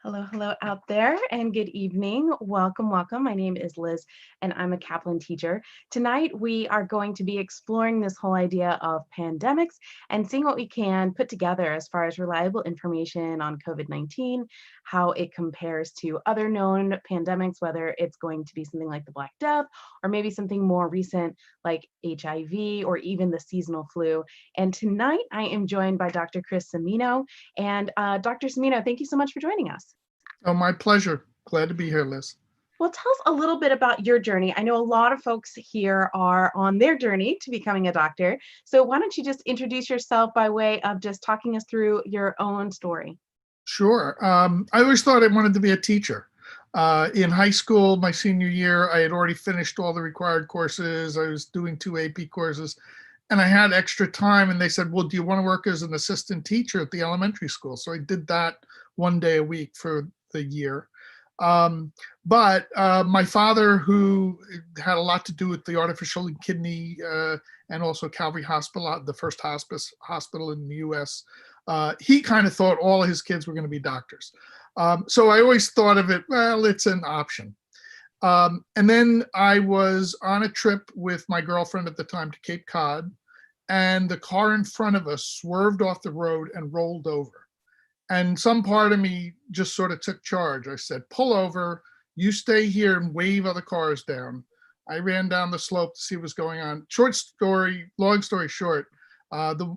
Hello, hello out there, and good evening. Welcome, welcome. My name is Liz, and I'm a Kaplan teacher. Tonight, we are going to be exploring this whole idea of pandemics and seeing what we can put together as far as reliable information on COVID-19, how it compares to other known pandemics, whether it's going to be something like the Black Death or maybe something more recent like HIV or even the seasonal flu. And tonight, I am joined by Dr. Chris Cimino. And Dr. Cimino, thank you so much for joining us. Oh, my pleasure. Glad to be here, Liz. Well, tell us a little bit about your journey. I know a lot of folks here are on their journey to becoming a doctor. So why don't you just introduce yourself by way of just talking us through your own story? Sure. I always thought I wanted to be a teacher. In high school, my senior year, I had already finished all the required courses. I was doing two AP courses, and I had extra time. And they said, "Well, do you want to work as an assistant teacher at the elementary school?" So I did that one day a week for the year. Um, but my father, who had a lot to do with the artificial kidney and also Calvary Hospital, the first hospice hospital in the U.S., he kind of thought all of his kids were going to be doctors. So I always thought of it, well, it's an option. And then I was on a trip with my girlfriend at the time to Cape Cod, and the car in front of us swerved off the road and rolled over. And some part of me just sort of took charge. I said, pull over, you stay here and wave other cars down. I ran down the slope to see what was going on. Long story short, the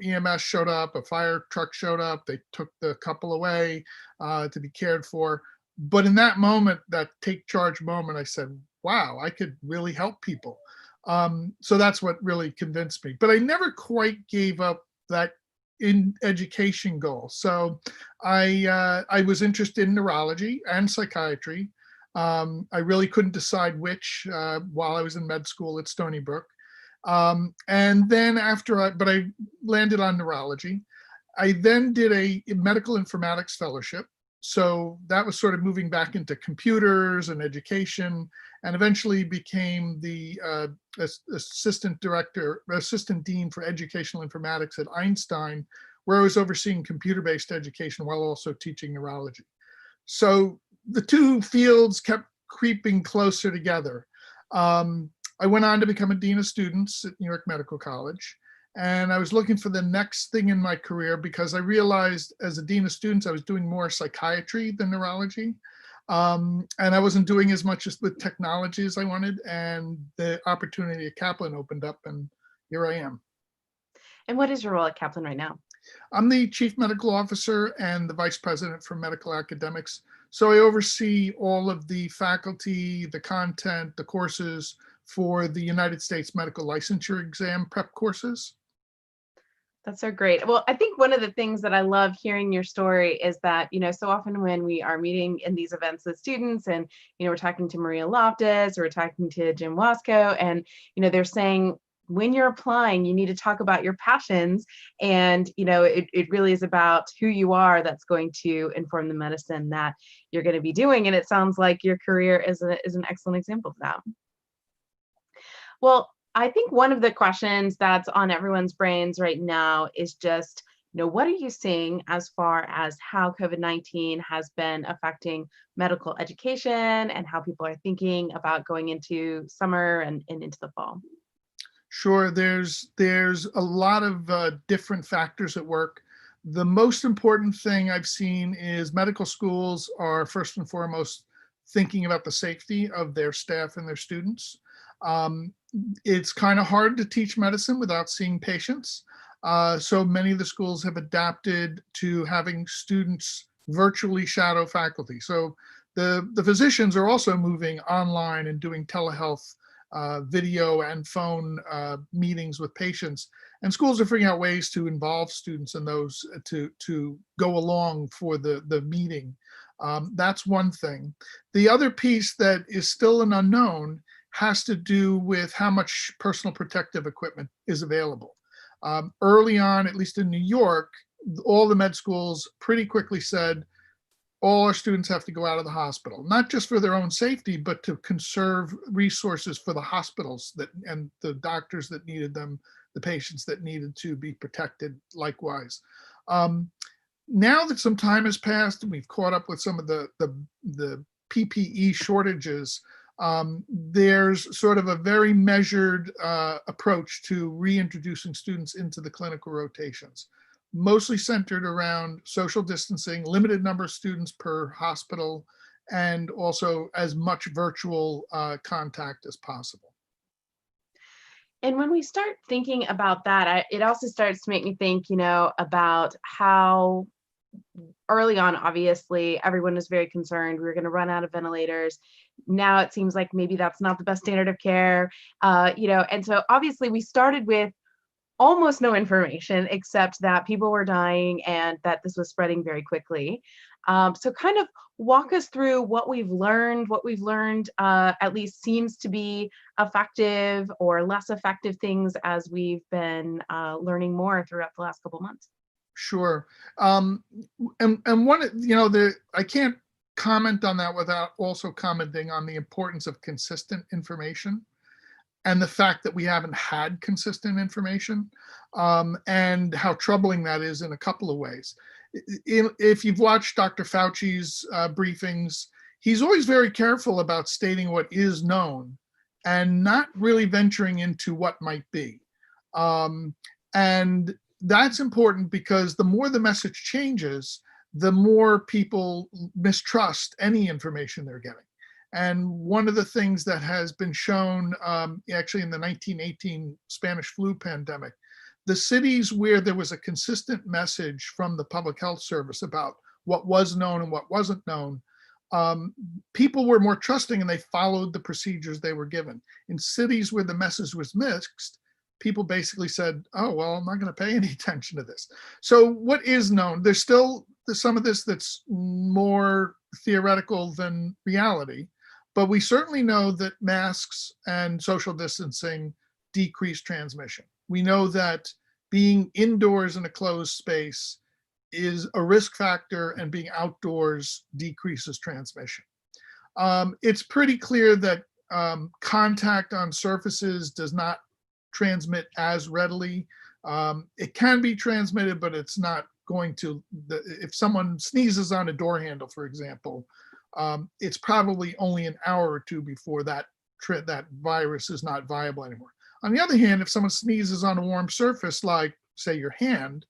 EMS showed up, a fire truck showed up, they took the couple away to be cared for. But in that moment, that take charge moment, I said, wow, I could really help people. So that's what really convinced me. But I never quite gave up that in education goal. So I was interested in neurology and psychiatry. I really couldn't decide which while I was in med school at Stony Brook. And then but I landed on neurology. I then did a medical informatics fellowship. So that was sort of moving back into computers and education, and eventually became the assistant dean for educational informatics at Einstein, where I was overseeing computer-based education while also teaching neurology. So the two fields kept creeping closer together. I went on to become a dean of students at New York Medical College. And I was looking for the next thing in my career because I realized as a dean of students, I was doing more psychiatry than neurology. And I wasn't doing as much with technology as I wanted. And the opportunity at Kaplan opened up, and here I am. And what is your role at Kaplan right now? I'm the chief medical officer and the vice president for medical academics. So I oversee all of the faculty, the content, the courses for the United States medical licensure exam prep courses. That's so great. Well, I think one of the things that I love hearing your story is that, so often when we are meeting in these events with students and, we're talking to Maria Loftus or we're talking to Jim Wasco and, they're saying, when you're applying, you need to talk about your passions. And, it really is about who you are that's going to inform the medicine that you're going to be doing. And it sounds like your career is an excellent example of that. Well, I think one of the questions that's on everyone's brains right now is just, what are you seeing as far as how COVID-19 has been affecting medical education and how people are thinking about going into summer and into the fall? Sure, there's a lot of different factors at work. The most important thing I've seen is medical schools are first and foremost thinking about the safety of their staff and their students. It's kind of hard to teach medicine without seeing patients. So many of the schools have adapted to having students virtually shadow faculty. So the physicians are also moving online and doing telehealth video and phone meetings with patients. And schools are figuring out ways to involve students in those to go along for the meeting. That's one thing. The other piece that is still an unknown has to do with how much personal protective equipment is available. Early on, at least in New York, all the med schools pretty quickly said, all our students have to go out of the hospital, not just for their own safety, but to conserve resources for the hospitals and the doctors that needed them, the patients that needed to be protected likewise. Now that some time has passed and we've caught up with some of the PPE shortages, there's sort of a very measured approach to reintroducing students into the clinical rotations, mostly centered around social distancing, limited number of students per hospital, and also as much virtual contact as possible. And when we start thinking about that, it also starts to make me think, about how early on, obviously, everyone was very concerned we were going to run out of ventilators. Now it seems like maybe that's not the best standard of care, and so obviously we started with almost no information except that people were dying and that this was spreading very quickly. So kind of walk us through what we've learned, at least seems to be effective or less effective things as we've been learning more throughout the last couple of months. Sure. And one, I can't comment on that without also commenting on the importance of consistent information and the fact that we haven't had consistent information, and how troubling that is in a couple of ways. If you've watched Dr. Fauci's briefings, he's always very careful about stating what is known and not really venturing into what might be. And that's important because the more the message changes, the more people mistrust any information they're getting. And one of the things that has been shown actually in the 1918 Spanish flu pandemic, the cities where there was a consistent message from the public health service about what was known and what wasn't known, people were more trusting and they followed the procedures they were given. In cities where the message was mixed, people basically said, oh, well, I'm not going to pay any attention to this. So what is known? There's still some of this that's more theoretical than reality. But we certainly know that masks and social distancing decrease transmission. We know that being indoors in a closed space is a risk factor, and being outdoors decreases transmission. It's pretty clear that contact on surfaces does not transmit as readily. It can be transmitted, but it's not going to. If someone sneezes on a door handle, for example, it's probably only an hour or two before that virus is not viable anymore. On the other hand, if someone sneezes on a warm surface, like say your hand,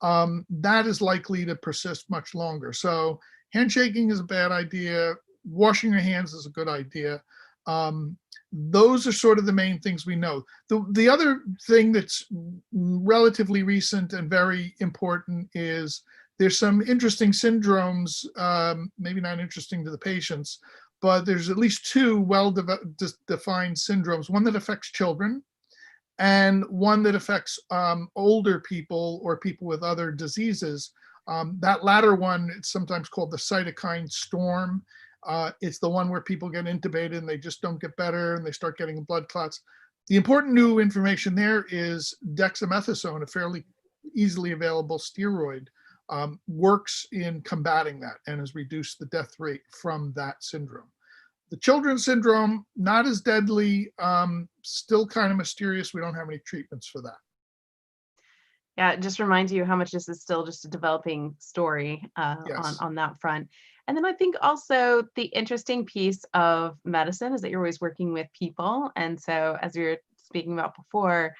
that is likely to persist much longer. So handshaking is a bad idea. Washing your hands is a good idea. Those are sort of the main things we know. The other thing that's relatively recent and very important is there's some interesting syndromes, maybe not interesting to the patients, but there's at least two well-defined syndromes, one that affects children and one that affects older people or people with other diseases. That latter one, it's sometimes called the cytokine storm. It's the one where people get intubated and they just don't get better and they start getting blood clots. The important new information there is dexamethasone, a fairly easily available steroid, works in combating that and has reduced the death rate from that syndrome. The children's syndrome, not as deadly, still kind of mysterious. We don't have any treatments for that. Yeah, it just reminds you how much this is still just a developing story Yes. on that front. And then I think also the interesting piece of medicine is that you're always working with people. And so as we were speaking about before,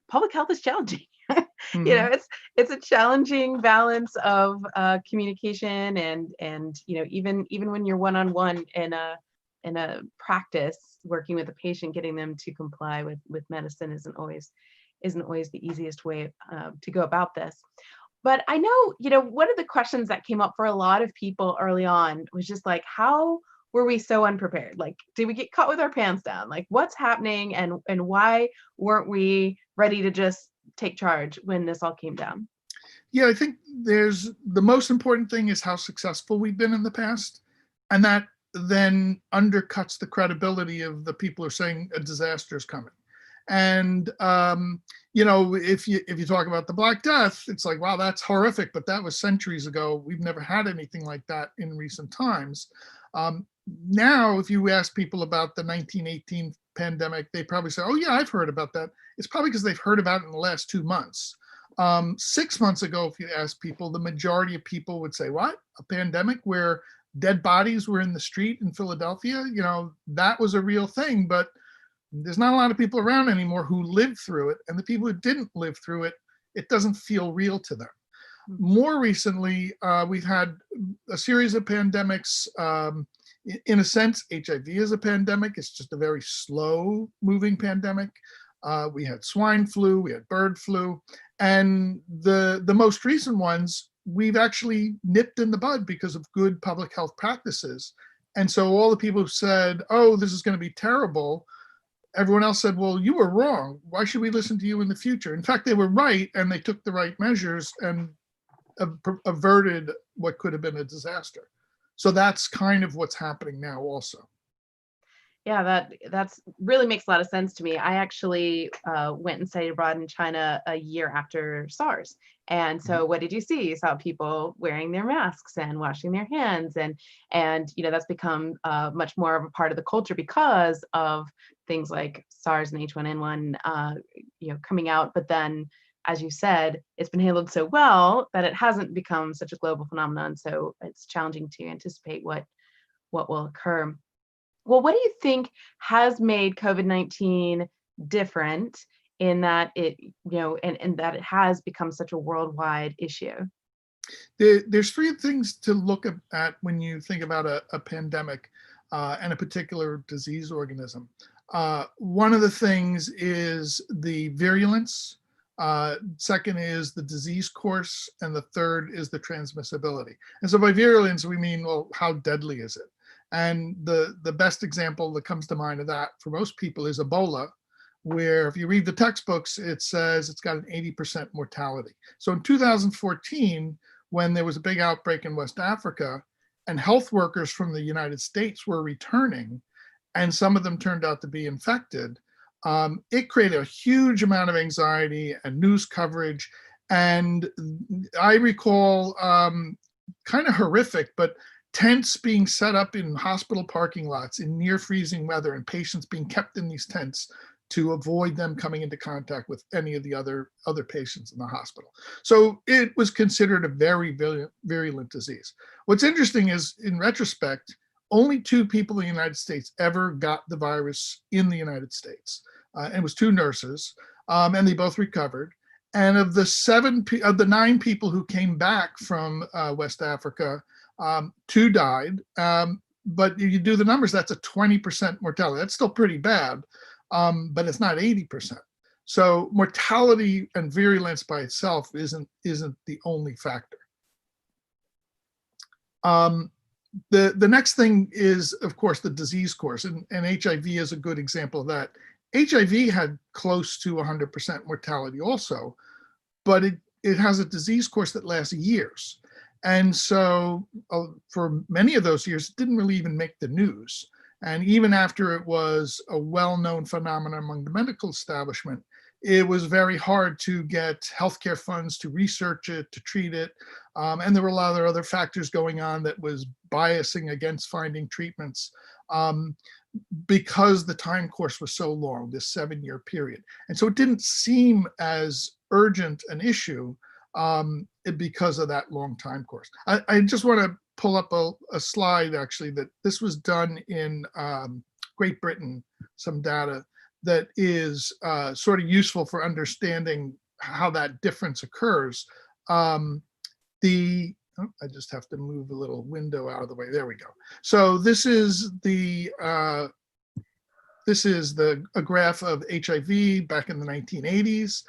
public health is challenging. Mm-hmm. It's a challenging balance of communication and even when you're one-on-one in a practice working with a patient, getting them to comply with medicine isn't always the easiest way to go about this. But I know, one of the questions that came up for a lot of people early on was just like, how were we so unprepared? Like, did we get caught with our pants down? Like, what's happening and why weren't we ready to just take charge when this all came down? Yeah, I think the most important thing is how successful we've been in the past. And that then undercuts the credibility of the people who are saying a disaster is coming. And if you talk about the Black Death, it's like, wow, that's horrific, but that was centuries ago. We've never had anything like that in recent times. Now, if you ask people about the 1918 pandemic, they probably say, oh yeah, I've heard about that. It's probably because they've heard about it in the last 2 months. 6 months ago, if you ask people, the majority of people would say, what? A pandemic where dead bodies were in the street in Philadelphia? That was a real thing, but there's not a lot of people around anymore who lived through it. And the people who didn't live through it, it doesn't feel real to them. More recently, we've had a series of pandemics. In a sense, HIV is a pandemic. It's just a very slow moving pandemic. We had swine flu, we had bird flu, and the most recent ones we've actually nipped in the bud because of good public health practices. And so all the people who said, oh, this is going to be terrible, everyone else said, well, you were wrong. Why should we listen to you in the future? In fact, they were right, and they took the right measures and averted what could have been a disaster. So that's kind of what's happening now also. Yeah, that's really makes a lot of sense to me. I actually went and studied abroad in China a year after SARS. And so what did you see? You saw people wearing their masks and washing their hands, and that's become much more of a part of the culture because of things like SARS and H1N1 coming out. But then, as you said, it's been handled so well that it hasn't become such a global phenomenon. So it's challenging to anticipate what will occur. Well, what do you think has made COVID-19 different in that it, and that it has become such a worldwide issue? There's three things to look at when you think about a pandemic and a particular disease organism. One of the things is the virulence. Second is the disease course, and the third is the transmissibility. And so by virulence, we mean, well, how deadly is it? And the best example that comes to mind of that for most people is Ebola, where if you read the textbooks, it says it's got an 80% mortality. So in 2014, when there was a big outbreak in West Africa, and health workers from the United States were returning, and some of them turned out to be infected, it created a huge amount of anxiety and news coverage. And I recall kind of horrific, but tents being set up in hospital parking lots in near freezing weather, and patients being kept in these tents to avoid them coming into contact with any of the other patients in the hospital. So it was considered a very virulent disease. What's interesting is, in retrospect, only 2 people in the United States ever got the virus in the United States. And it was 2 nurses, and they both recovered. And of the 9 people who came back from West Africa, 2 died. But if you do the numbers, that's a 20% mortality. That's still pretty bad, but it's not 80%. So mortality and virulence by itself isn't the only factor. The next thing is, of course, the disease course, and HIV is a good example of that. HIV had close to 100% mortality also, but it has a disease course that lasts years. And so for many of those years, it didn't really even make the news. And even after it was a well-known phenomenon among the medical establishment, it was very hard to get healthcare funds to research it, to treat it. And there were a lot of other factors going on that was biasing against finding treatments because the time course was so long, this 7-year period. And so it didn't seem as urgent an issue because of that long time course. I just want to pull up a slide, actually, that this was done in Great Britain, some data that is sort of useful for understanding how that difference occurs. I just have to move a little window out of the way. There we go. So this is a graph of HIV back in the 1980s.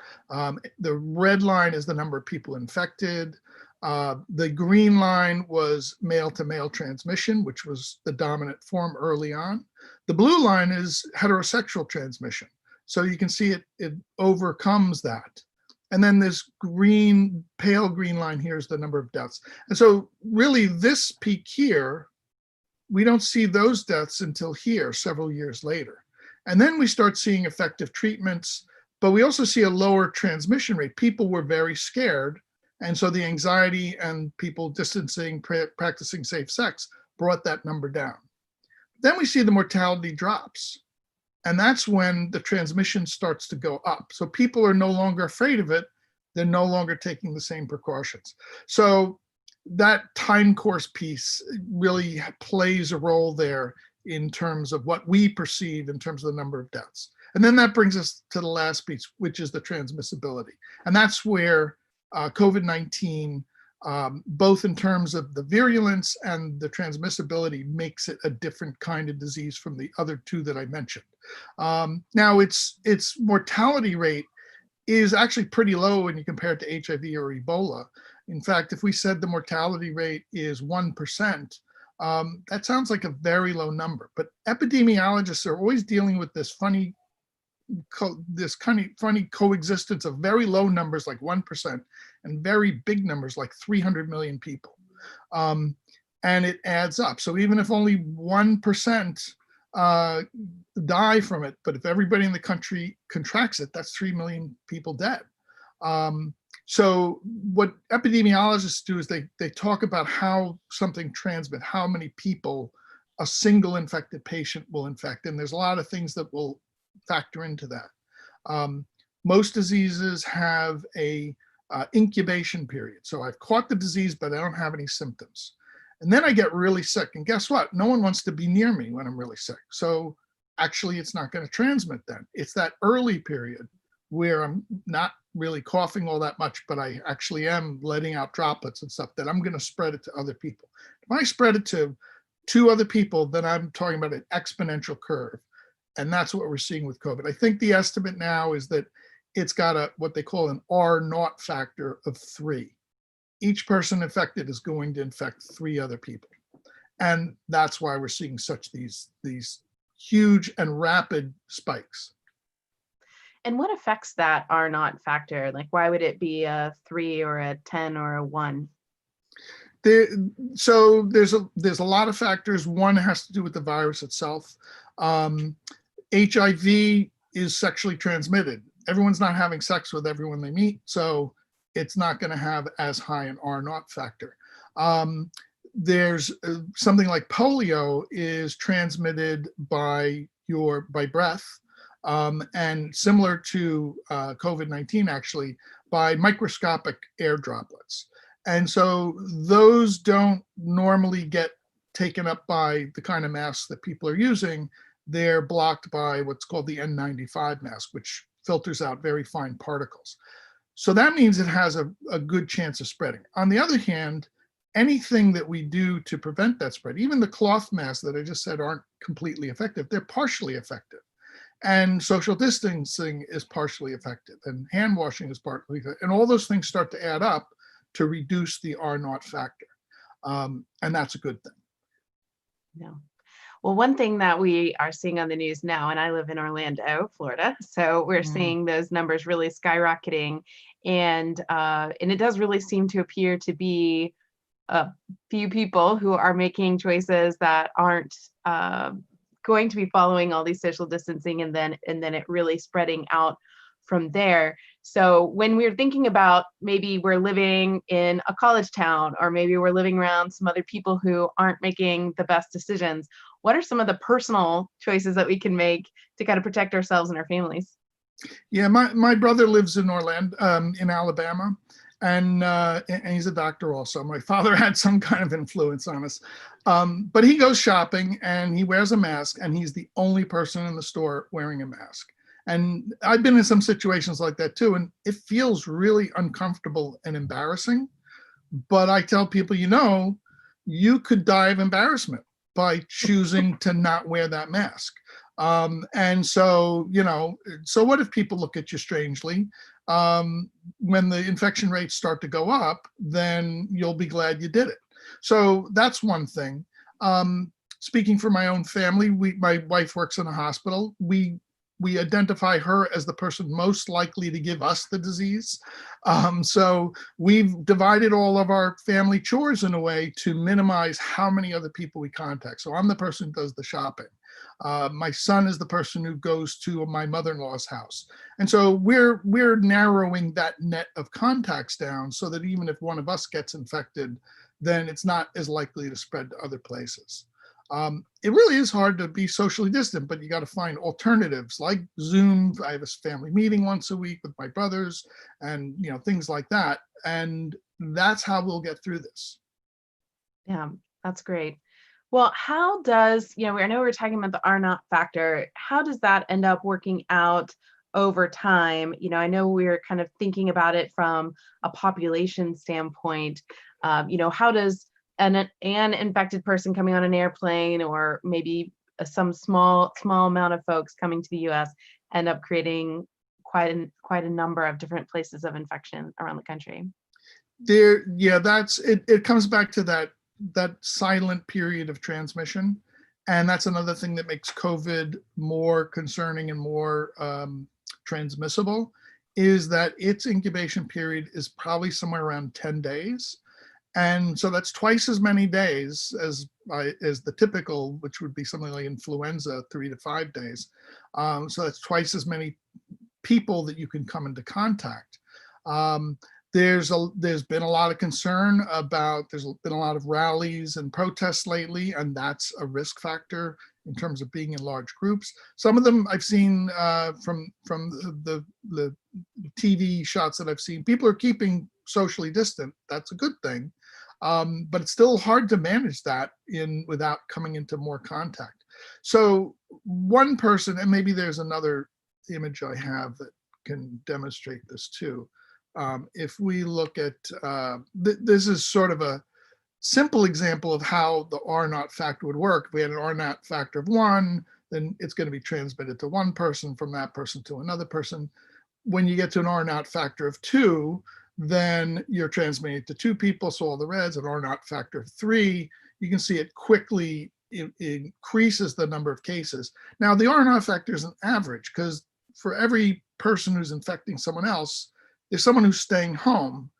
The red line is the number of people infected. The green line was male-to-male transmission, which was the dominant form early on. The blue line is heterosexual transmission. So you can see it overcomes that. And then this pale green line here is the number of deaths. And so really this peak here, we don't see those deaths until here, several years later. And then we start seeing effective treatments, but we also see a lower transmission rate. People were very scared. And so the anxiety and people distancing, practicing safe sex brought that number down. Then we see the mortality drops. And that's when the transmission starts to go up. So people are no longer afraid of it. They're no longer taking the same precautions. So that time course piece really plays a role there in terms of what we perceive in terms of the number of deaths. And then that brings us to the last piece, which is the transmissibility. And that's where COVID-19, both in terms of the virulence and the transmissibility, makes it a different kind of disease from the other two that I mentioned. Now, its mortality rate is actually pretty low when you compare it to HIV or Ebola. In fact, if we said the mortality rate is 1%, that sounds like a very low number. But epidemiologists are always dealing with this funny coexistence of very low numbers like 1% and very big numbers like 300 million people. And it adds up. So even if only 1% die from it, but if everybody in the country contracts it, that's 3 million people dead. So what epidemiologists do is they talk about how something transmits, how many people a single infected patient will infect. And there's a lot of things that will factor into that. Most diseases have a incubation period. So I've caught the disease, but I don't have any symptoms. And then I get really sick. And guess what? No one wants to be near me when I'm really sick. So actually, it's not going to transmit then. It's that early period where I'm not really coughing all that much, but I actually am letting out droplets and stuff that I'm going to spread it to other people. If I spread it to 2 other people, then I'm talking about an exponential curve. And that's what we're seeing with COVID. I think the estimate now is that it's got what they call an R0 factor of 3. Each person infected is going to infect 3 other people. And that's why we're seeing such these huge and rapid spikes. And what affects that R0 factor? Like, why would it be a 3 or a 10 or a 1? So there's a lot of factors. One has to do with the virus itself. HIV is sexually transmitted. Everyone's not having sex with everyone they meet, so it's not going to have as high an R0 factor. There's something like polio is transmitted by breath, and similar to COVID-19, actually, by microscopic air droplets. And so those don't normally get taken up by the kind of masks that people are using. They're blocked by what's called the N95 mask, which filters out very fine particles. So that means it has a good chance of spreading. On the other hand, anything that we do to prevent that spread, even the cloth masks that I just said aren't completely effective, they're partially effective. And social distancing is partially effective, and hand washing is partly effective. And all those things start to add up to reduce the R0 factor. And that's a good thing. No. Well, one thing that we are seeing on the news now, and I live in Orlando, Florida, so we're seeing those numbers really skyrocketing, and it does really seem to appear to be a few people who are making choices that aren't going to be following all these social distancing, and then it really spreading out from there. So when we're thinking about maybe we're living in a college town, or maybe we're living around some other people who aren't making the best decisions, what are some of the personal choices that we can make to kind of protect ourselves and our families? Yeah, my brother lives in Orlando, in Alabama, and he's a doctor also. My father had some kind of influence on us, but he goes shopping and he wears a mask, and he's the only person in the store wearing a mask. And I've been in some situations like that too, and it feels really uncomfortable and embarrassing. But I tell people, you could die of embarrassment by choosing to not wear that mask. And so, so what if people look at you strangely? When the infection rates start to go up, then you'll be glad you did it. So that's one thing. Speaking for my own family, my wife works in a hospital. We identify her as the person most likely to give us the disease. So we've divided all of our family chores in a way to minimize how many other people we contact. So I'm the person who does the shopping. My son is the person who goes to my mother-in-law's house. And so we're narrowing that net of contacts down so that even if one of us gets infected, then it's not as likely to spread to other places. It really is hard to be socially distant, but you got to find alternatives like Zoom. I have a family meeting once a week with my brothers and, things like that. And that's how we'll get through this. Yeah, that's great. Well, how does, I know we were talking about the R naught factor. How does that end up working out over time? I know we were kind of thinking about it from a population standpoint. How does an infected person coming on an airplane, or maybe some small amount of folks coming to the U.S. end up creating quite a number of different places of infection around the country? That's it. It comes back to that silent period of transmission, and that's another thing that makes COVID more concerning and more transmissible, is that its incubation period is probably somewhere around 10 days. And so that's twice as many days as the typical, which would be something like influenza, 3 to 5 days. So that's twice as many people that you can come into contact. There's been a lot of concern about, there's been a lot of rallies and protests lately, and that's a risk factor in terms of being in large groups. Some of them I've seen from the TV shots that I've seen, people are keeping socially distant. That's a good thing. But it's still hard to manage that without coming into more contact. So one person, and maybe there's another image I have that can demonstrate this too. If we look at, this is sort of a simple example of how the R naught factor would work. If we had an R naught factor of 1, then it's going to be transmitted to one person, from that person to another person. When you get to an R naught factor of 2, then you're transmitting it to 2 people, so all the reds. An R naught factor of 3, you can see it quickly increases the number of cases. Now, the R naught factor is an average, because for every person who's infecting someone else, there's someone who's staying home,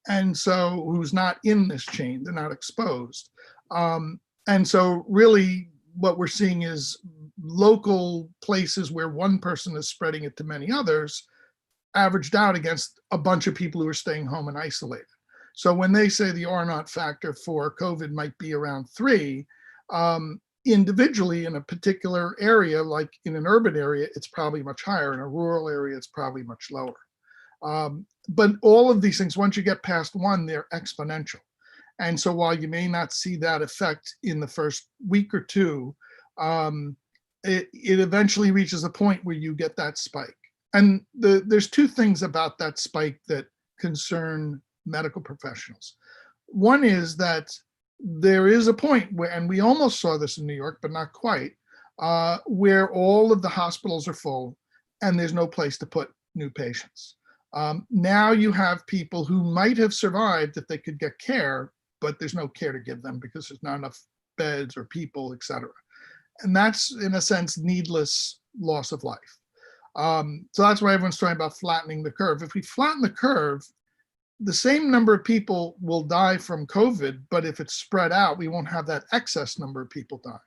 and so who's not in this chain, they're not exposed. And so really what we're seeing is local places where one person is spreading it to many others, averaged out against a bunch of people who are staying home and isolated. So when they say the R naught factor for COVID might be around 3, individually in a particular area, like in an urban area, it's probably much higher. In a rural area, it's probably much lower. But all of these things, once you get past 1, they're exponential. And so while you may not see that effect in the first week or 2, it eventually reaches a point where you get that spike. And there's 2 things about that spike that concern medical professionals. One is that there is a point where, and we almost saw this in New York, but not quite, where all of the hospitals are full and there's no place to put new patients. Now you have people who might have survived if they could get care, but there's no care to give them because there's not enough beds or people, et cetera. And that's, in a sense, needless loss of life. So that's why everyone's talking about flattening the curve. If we flatten the curve, the same number of people will die from COVID, but if it's spread out, we won't have that excess number of people dying.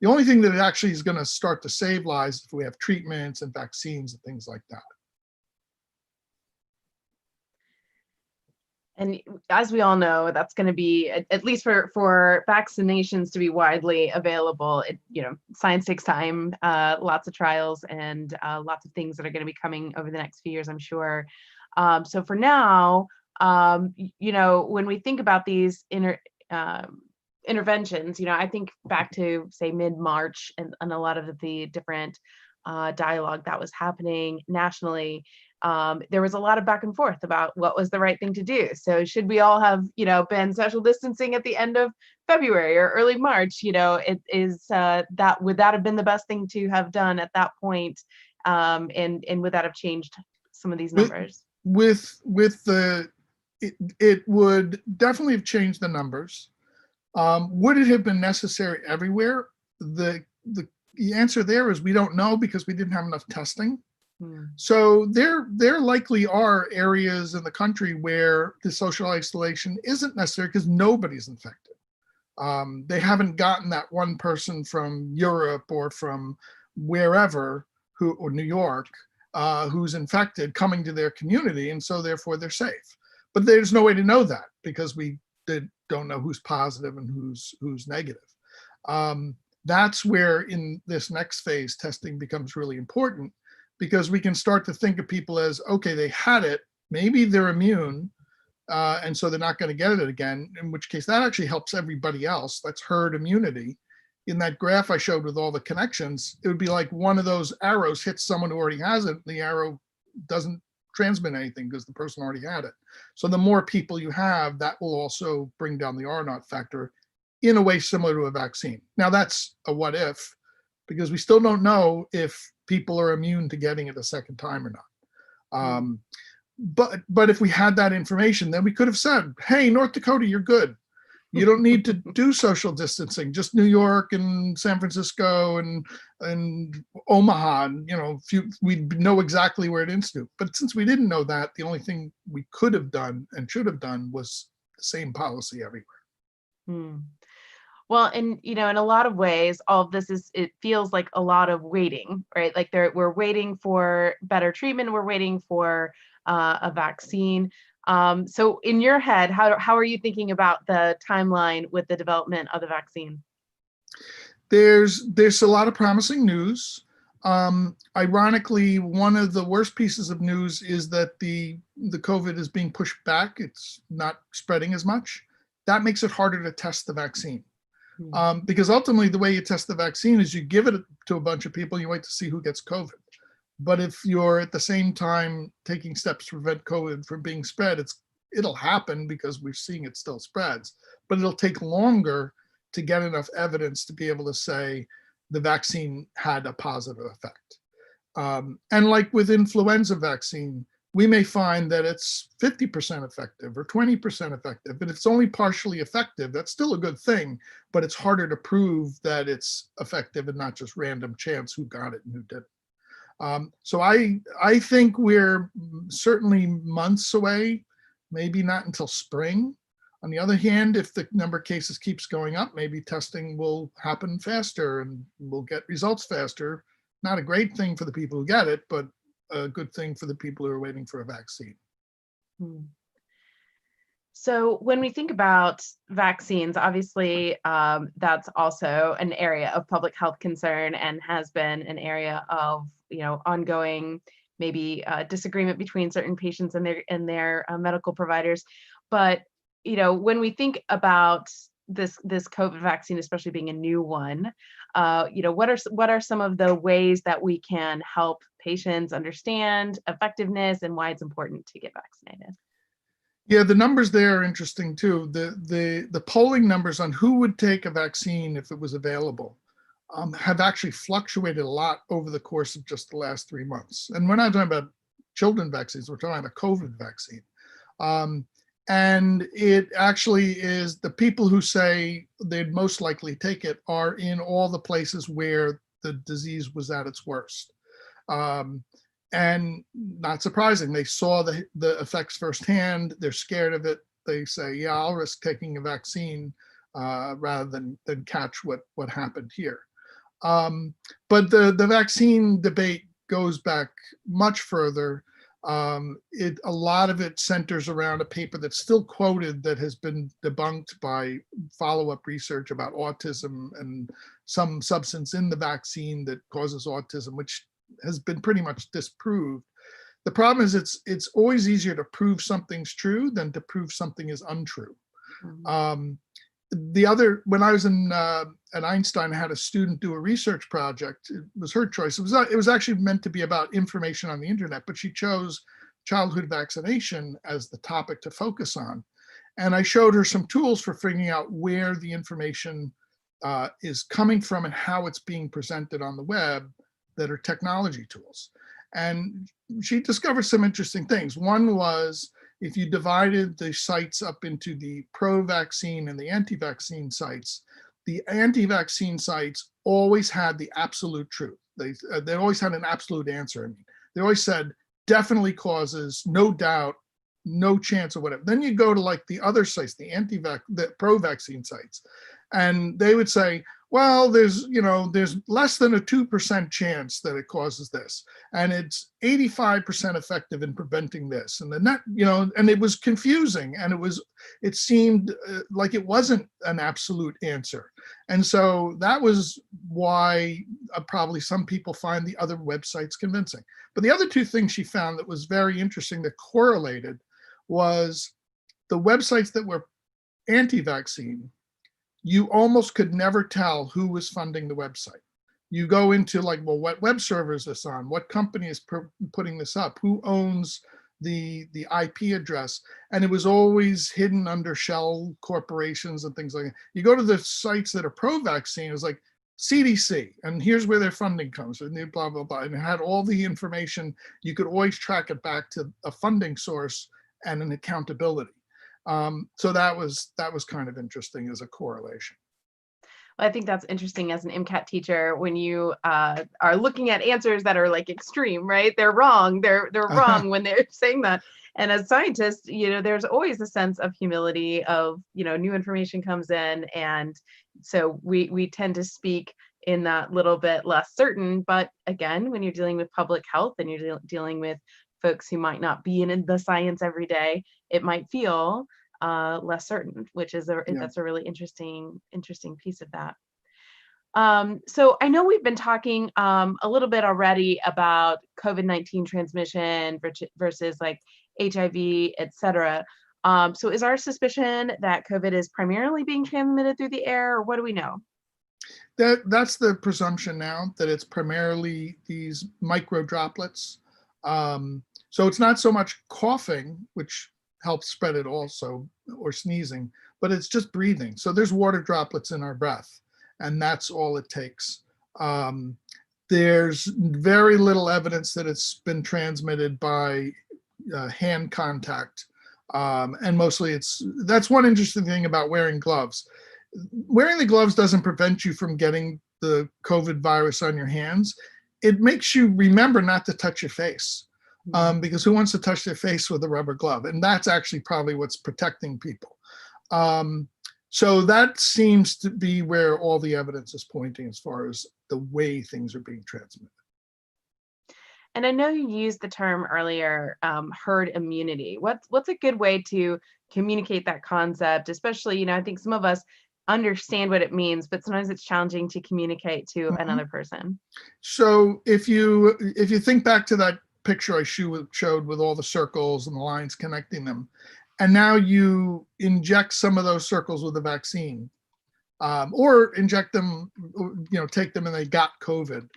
The only thing that it actually is going to start to save lives is if we have treatments and vaccines and things like that. And as we all know, that's going to be, at least for vaccinations to be widely available, science takes time, lots of trials, and lots of things that are going to be coming over the next few years, I'm sure. So for now, when we think about these interventions, I think back to, say, mid-March and a lot of the different dialogue that was happening nationally. There was a lot of back and forth about what was the right thing to do. So should we all have, been social distancing at the end of February or early March? It is that would that have been the best thing to have done at that point? And would that have changed some of these numbers? It would definitely have changed the numbers. Would it have been necessary everywhere? The answer there is we don't know, because we didn't have enough testing. So there likely are areas in the country where the social isolation isn't necessary because nobody's infected. They haven't gotten that one person from Europe or from wherever, or New York, who's infected, coming to their community, and so therefore they're safe. But there's no way to know that because we don't know who's positive and who's negative. That's where in this next phase, testing becomes really important, because we can start to think of people as, okay, they had it, maybe they're immune, and so they're not going to get it again, in which case that actually helps everybody else. That's herd immunity. In that graph I showed with all the connections, it would be like one of those arrows hits someone who already has it, the arrow doesn't transmit anything because the person already had it. So the more people you have, that will also bring down the R naught factor in a way similar to a vaccine. Now that's a what if, because we still don't know if people are immune to getting it a second time or not. But if we had that information, then we could have said, hey, North Dakota, you're good. You don't need to do social distancing, just New York and San Francisco and Omaha, and we'd know exactly where it institute. But since we didn't know that, the only thing we could have done and should have done was the same policy everywhere. Well, and in a lot of ways, all of this it feels like a lot of waiting, right? Like we're waiting for better treatment, we're waiting for a vaccine. So in your head, how are you thinking about the timeline with the development of the vaccine? There's a lot of promising news. Ironically, one of the worst pieces of news is that the COVID is being pushed back. It's not spreading as much. That makes it harder to test the vaccine. Because ultimately the way you test the vaccine is you give it to a bunch of people, you wait to see who gets COVID. But if you're at the same time taking steps to prevent COVID from being spread, it'll happen because we're seeing it still spreads, but it'll take longer to get enough evidence to be able to say the vaccine had a positive effect. And like with influenza vaccine, we may find that it's 50% effective or 20% effective, but if it's only partially effective, that's still a good thing, but it's harder to prove that it's effective and not just random chance who got it and who didn't. So I think we're certainly months away, maybe not until spring. On the other hand, if the number of cases keeps going up, maybe testing will happen faster and we'll get results faster. Not a great thing for the people who get it, but a good thing for the people who are waiting for a vaccine. So when we think about vaccines, obviously that's also an area of public health concern and has been an area of ongoing maybe disagreement between certain patients and their medical providers. But when we think about this COVID vaccine, especially being a new one, what are some of the ways that we can help patients understand effectiveness and why it's important to get vaccinated? Yeah, the numbers there are interesting too. The polling numbers on who would take a vaccine if it was available have actually fluctuated a lot over the course of just the last 3 months. And we're not talking about children vaccines, we're talking about COVID vaccine. And it actually is the people who say they'd most likely take it are in all the places where the disease was at its worst. And not surprising, they saw the effects firsthand, they're scared of it. They say, yeah, I'll risk taking a vaccine rather than catch what happened here. But the vaccine debate goes back much further. A lot of it centers around a paper that's still quoted that has been debunked by follow-up research about autism and some substance in the vaccine that causes autism, which has been pretty much disproved. The problem is it's always easier to prove something's true than to prove something is untrue. When I was at Einstein, I had a student do a research project. It was her choice. It was actually meant to be about information on the internet, but she chose childhood vaccination as the topic to focus on. And I showed her some tools for figuring out where the information is coming from and how it's being presented on the web that are technology tools. And she discovered some interesting things. One was if you divided the sites up into the pro-vaccine and the anti-vaccine sites, the anti-vaccine sites always had the absolute truth. They always had an absolute answer. I mean, they always said, definitely causes, no doubt, no chance or whatever. Then you go to like the other sites, the pro-vaccine sites, and they would say, Well, there's less than a 2% chance that it causes this, and it's 85% effective in preventing this. And the net, and it was confusing, and it seemed like it wasn't an absolute answer. And so that was why probably some people find the other websites convincing. But the other two things she found that was very interesting that correlated was the websites that were anti-vaccine. You almost could never tell who was funding the website. You go into like, well, what web server is this on? What company is putting this up? Who owns the IP address? And it was always hidden under shell corporations and things like that. You go to the sites that are pro-vaccine, it's like CDC, and here's where their funding comes from, blah, blah, blah. And it had all the information. You could always track it back to a funding source and an accountability. So that was kind of interesting as a correlation. Well, I think that's interesting as an MCAT teacher when you are looking at answers that are like extreme, right? They're wrong. They're wrong when they're saying that. And as scientists, there's always a sense of humility of, new information comes in. And so we tend to speak in that little bit less certain. But again, when you're dealing with public health and you're dealing with folks who might not be in the science every day, it might feel less certain, which is that's a really interesting piece of that. So I know we've been talking a little bit already about COVID-19 transmission versus like HIV, et cetera. So is our suspicion that COVID is primarily being transmitted through the air, or what do we know? That's the presumption now, that it's primarily these micro droplets. So it's not so much coughing, which helps spread it also, or sneezing, but it's just breathing. So there's water droplets in our breath, and that's all it takes. There's very little evidence that it's been transmitted by hand contact. And mostly that's one interesting thing about wearing gloves. Wearing the gloves doesn't prevent you from getting the COVID virus on your hands. It makes you remember not to touch your face. Because who wants to touch their face with a rubber glove? And that's actually probably what's protecting people. So that seems to be where all the evidence is pointing as far as the way things are being transmitted. And I know you used the term earlier, herd immunity. What's a good way to communicate that concept? Especially, I think some of us understand what it means, but sometimes it's challenging to communicate to another person. So if you think back to that picture I showed with all the circles and the lines connecting them, and now you inject some of those circles with a vaccine, or inject them, take them and they got COVID,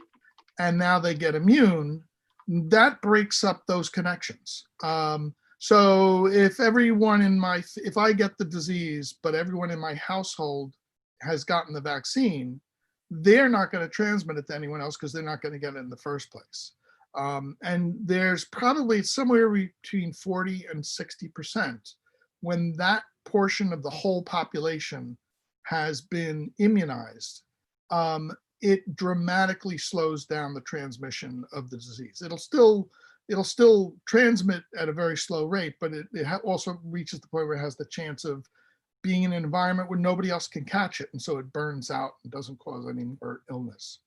and now they get immune, that breaks up those connections. So if I get the disease, but everyone in my household has gotten the vaccine, they're not going to transmit it to anyone else because they're not going to get it in the first place. And there's probably somewhere between 40 and 60% when that portion of the whole population has been immunized, it dramatically slows down the transmission of the disease. It'll still transmit at a very slow rate, but it also reaches the point where it has the chance of being in an environment where nobody else can catch it, and so it burns out and doesn't cause any more illness.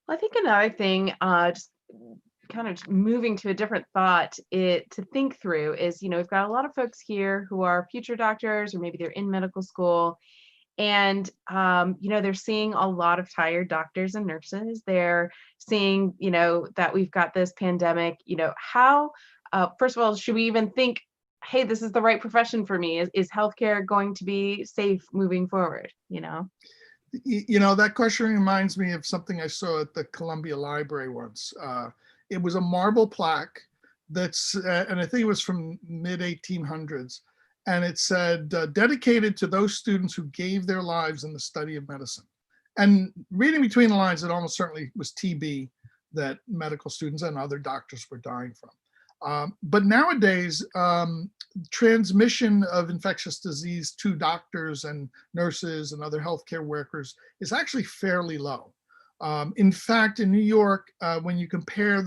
Well, I think another thing, just kind of moving to a different thought to think through is, we've got a lot of folks here who are future doctors, or maybe they're in medical school, and they're seeing a lot of tired doctors and nurses. They're seeing, that we've got this pandemic. How, first of all, should we even think, hey, this is the right profession for me? Is healthcare going to be safe moving forward? That question reminds me of something I saw at the Columbia Library once. It was a marble plaque and I think it was from mid 1800s. And it said, dedicated to those students who gave their lives in the study of medicine. And reading between the lines, it almost certainly was TB that medical students and other doctors were dying from. But nowadays, transmission of infectious disease to doctors and nurses and other healthcare workers is actually fairly low. In fact, in New York, when you compare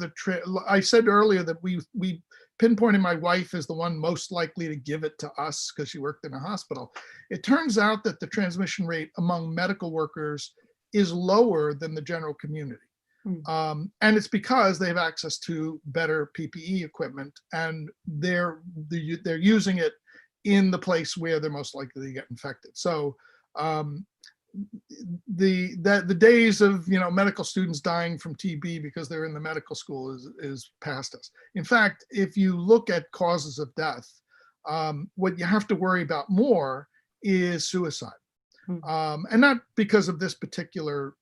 I said earlier that we pinpointing my wife as the one most likely to give it to us because she worked in a hospital. It turns out that the transmission rate among medical workers is lower than the general community. And it's because they have access to better PPE equipment, and they're using it in the place where they're most likely to get infected. So the days of medical students dying from TB because they're in the medical school is past us. In fact, if you look at causes of death, what you have to worry about more is suicide. And not because of this particular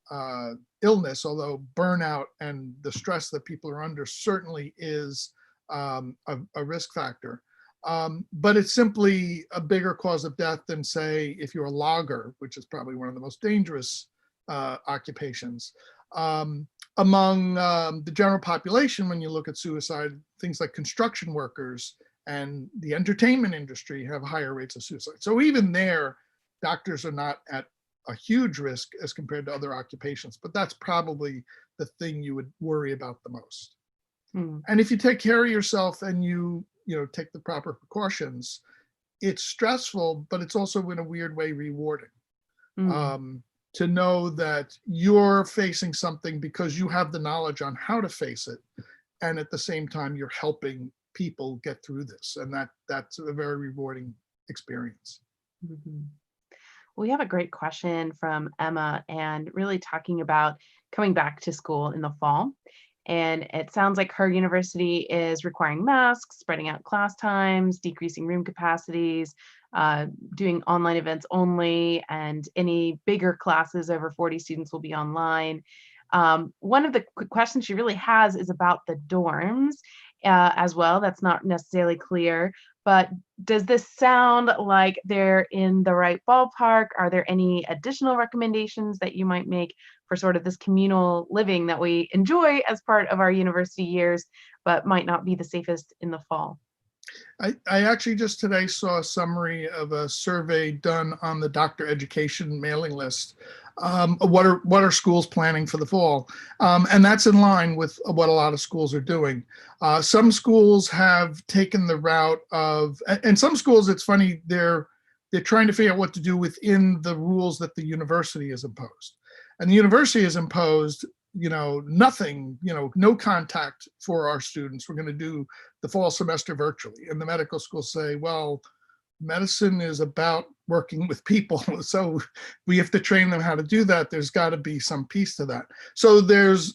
illness, although burnout and the stress that people are under certainly is a risk factor. But it's simply a bigger cause of death than, say, if you're a logger, which is probably one of the most dangerous occupations. Among the general population, when you look at suicide, things like construction workers and the entertainment industry have higher rates of suicide. So even there, doctors are not at a huge risk as compared to other occupations, but that's probably the thing you would worry about the most. And if you take care of yourself and you take the proper precautions, it's stressful, but it's also in a weird way rewarding. To know that you're facing something because you have the knowledge on how to face it, and at the same time you're helping people get through this, and that's a very rewarding experience. We have a great question from Emma, and really talking about coming back to school in the fall. And it sounds like her university is requiring masks, spreading out class times, decreasing room capacities, doing online events only, and any bigger classes over 40 students will be online. One of the questions she really has is about the dorms as well. That's not necessarily clear, but does this sound like they're in the right ballpark? Are there any additional recommendations that you might make for sort of this communal living that we enjoy as part of our university years, but might not be the safest in the fall? I actually just today saw a summary of a survey done on the doctor education mailing list. What are schools planning for the fall? And that's in line with what a lot of schools are doing. Some schools have taken the route of, and some schools, it's funny, they're trying to figure out what to do within the rules that the university has imposed. And the university has imposed nothing, no contact for our students. We're going to do the fall semester virtually. And the medical schools say, well, medicine is about working with people. So we have to train them how to do that. There's got to be some piece to that. So there's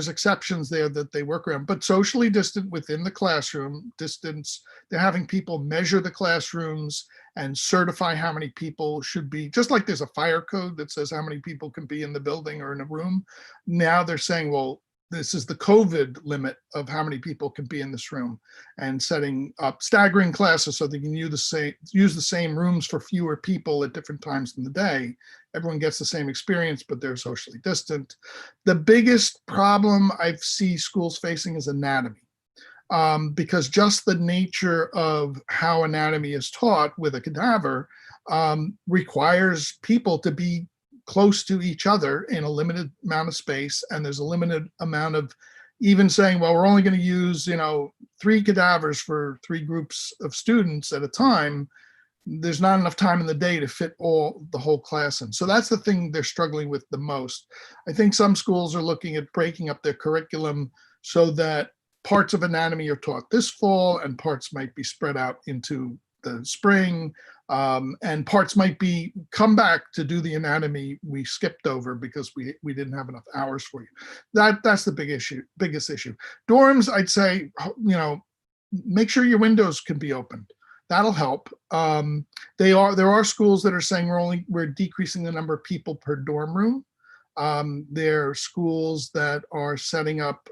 exceptions there that they work around, but socially distant within the classroom, distance, they're having people measure the classrooms and certify how many people should be, just like there's a fire code that says how many people can be in the building or in a room. Now they're saying, well, this is the COVID limit of how many people can be in this room, and setting up staggering classes so they can use the same rooms for fewer people at different times in the day. Everyone gets the same experience, but they're socially distant. The biggest problem I see schools facing is anatomy. Because just the nature of how anatomy is taught with a cadaver requires people to be close to each other in a limited amount of space, and there's a limited amount of even saying, well, we're only going to use 3 cadavers for 3 groups of students at a time. There's not enough time in the day to fit the whole class in. So that's the thing they're struggling with the most. I think some schools are looking at breaking up their curriculum so that parts of anatomy are taught this fall and parts might be spread out into the spring, and parts might be come back to do the anatomy we skipped over because we didn't have enough hours for you. That's the biggest issue. Dorms, I'd say, make sure your windows can be opened. That'll help. There are schools that are saying we're decreasing the number of people per dorm room. There are schools that are setting up